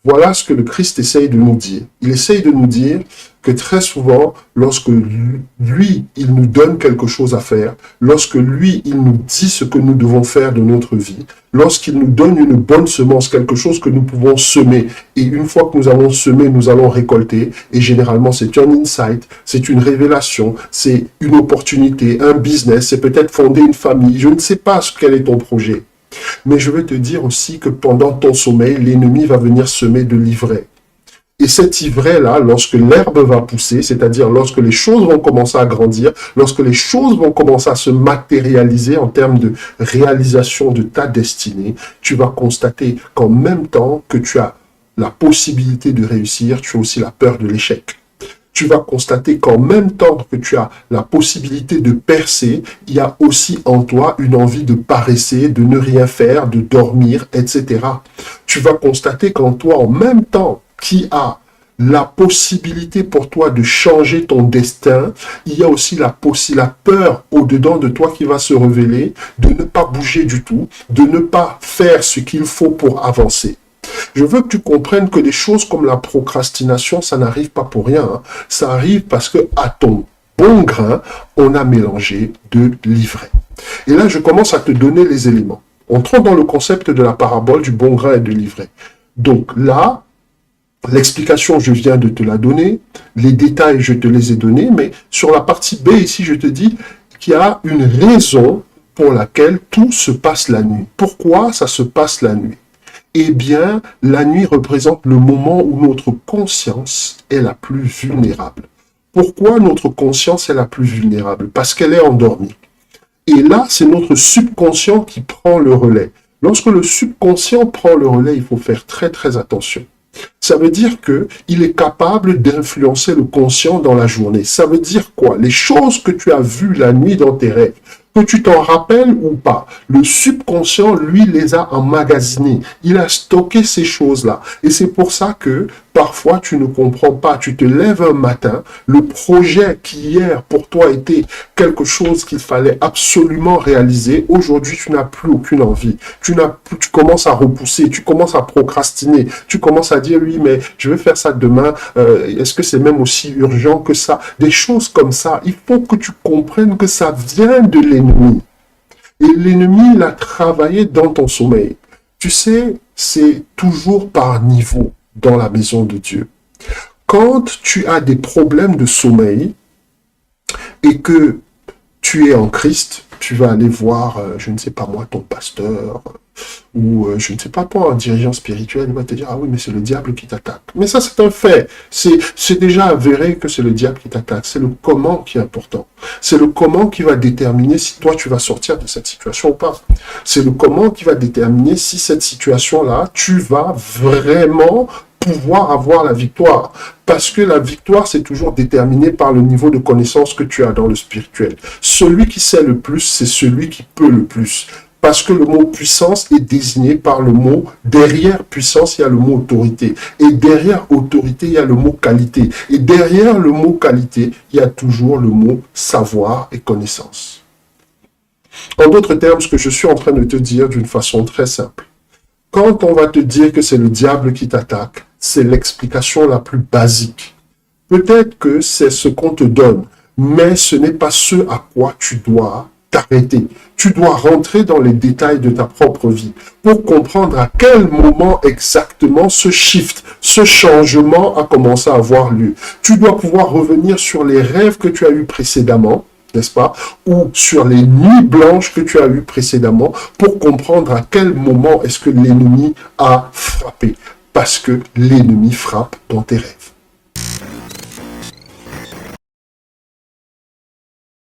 Voilà ce que le Christ essaye de nous dire. Il essaye de nous dire que très souvent, lorsque lui, il nous donne quelque chose à faire, lorsque lui, il nous dit ce que nous devons faire de notre vie, lorsqu'il nous donne une bonne semence, quelque chose que nous pouvons semer, et une fois que nous avons semé, nous allons récolter, et généralement c'est un insight, c'est une révélation, c'est une opportunité, un business, c'est peut-être fonder une famille, je ne sais pas quel est ton projet. Mais je veux te dire aussi que pendant ton sommeil, l'ennemi va venir semer de l'ivraie. Et cet ivraie-là, lorsque l'herbe va pousser, c'est-à-dire lorsque les choses vont commencer à grandir, lorsque les choses vont commencer à se matérialiser en termes de réalisation de ta destinée, tu vas constater qu'en même temps que tu as la possibilité de réussir, tu as aussi la peur de l'échec. Tu vas constater qu'en même temps que tu as la possibilité de percer, il y a aussi en toi une envie de paresser, de ne rien faire, de dormir, etc. Tu vas constater qu'en toi, en même temps qui a la possibilité pour toi de changer ton destin, il y a aussi la peur au-dedans de toi qui va se révéler, de ne pas bouger du tout, de ne pas faire ce qu'il faut pour avancer. Je veux que tu comprennes que des choses comme la procrastination, ça n'arrive pas pour rien. Hein. Ça arrive parce que à ton bon grain, on a mélangé de l'ivraie. Et là, je commence à te donner les éléments. Entrons dans le concept de la parabole du bon grain et de l'ivraie. Donc là, l'explication, je viens de te la donner. Les détails, je te les ai donnés. Mais sur la partie B, ici, je te dis qu'il y a une raison pour laquelle tout se passe la nuit. Pourquoi ça se passe la nuit? Eh bien, la nuit représente le moment où notre conscience est la plus vulnérable. Pourquoi notre conscience est la plus vulnérable? Parce qu'elle est endormie. Et là, c'est notre subconscient qui prend le relais. Lorsque le subconscient prend le relais, il faut faire très très attention. Ça veut dire qu'il est capable d'influencer le conscient dans la journée. Ça veut dire quoi? Les choses que tu as vues la nuit dans tes rêves, que tu t'en rappelles ou pas, le subconscient, lui, les a emmagasinées. Il a stocké ces choses-là. Et c'est pour ça que parfois tu ne comprends pas. Tu te lèves un matin, le projet qui hier pour toi était quelque chose qu'il fallait absolument réaliser. Aujourd'hui, tu n'as plus aucune envie. Tu commences à repousser, tu commences à procrastiner. Tu commences à dire, oui, mais je vais faire ça demain. Est-ce que c'est même aussi urgent que ça? Des choses comme ça. Il faut que tu comprennes que ça vient de l'ennemi. Et l'ennemi l'a travaillé dans ton sommeil. Tu sais, c'est toujours par niveau dans la maison de Dieu. Quand tu as des problèmes de sommeil et que tu es en Christ, tu vas aller voir, je ne sais pas moi, ton pasteur, ou je ne sais pas toi, un dirigeant spirituel, il va te dire, ah oui, mais c'est le diable qui t'attaque. Mais ça, c'est un fait. C'est déjà avéré que c'est le diable qui t'attaque. C'est le comment qui est important. C'est le comment qui va déterminer si toi, tu vas sortir de cette situation ou pas. C'est le comment qui va déterminer si cette situation-là, tu vas vraiment pouvoir avoir la victoire. Parce que la victoire, c'est toujours déterminé par le niveau de connaissance que tu as dans le spirituel. Celui qui sait le plus, c'est celui qui peut le plus. Parce que le mot puissance est désigné par le mot, derrière puissance, il y a le mot autorité. Et derrière autorité, il y a le mot qualité. Et derrière le mot qualité, il y a toujours le mot savoir et connaissance. En d'autres termes, ce que je suis en train de te dire d'une façon très simple. Quand on va te dire que c'est le diable qui t'attaque, c'est l'explication la plus basique. Peut-être que c'est ce qu'on te donne, mais ce n'est pas ce à quoi tu dois t'arrêter. Tu dois rentrer dans les détails de ta propre vie pour comprendre à quel moment exactement ce shift, ce changement a commencé à avoir lieu. Tu dois pouvoir revenir sur les rêves que tu as eus précédemment, n'est-ce pas, ou sur les nuits blanches que tu as eues précédemment pour comprendre à quel moment est-ce que l'ennemi a frappé. Parce que l'ennemi frappe dans tes rêves.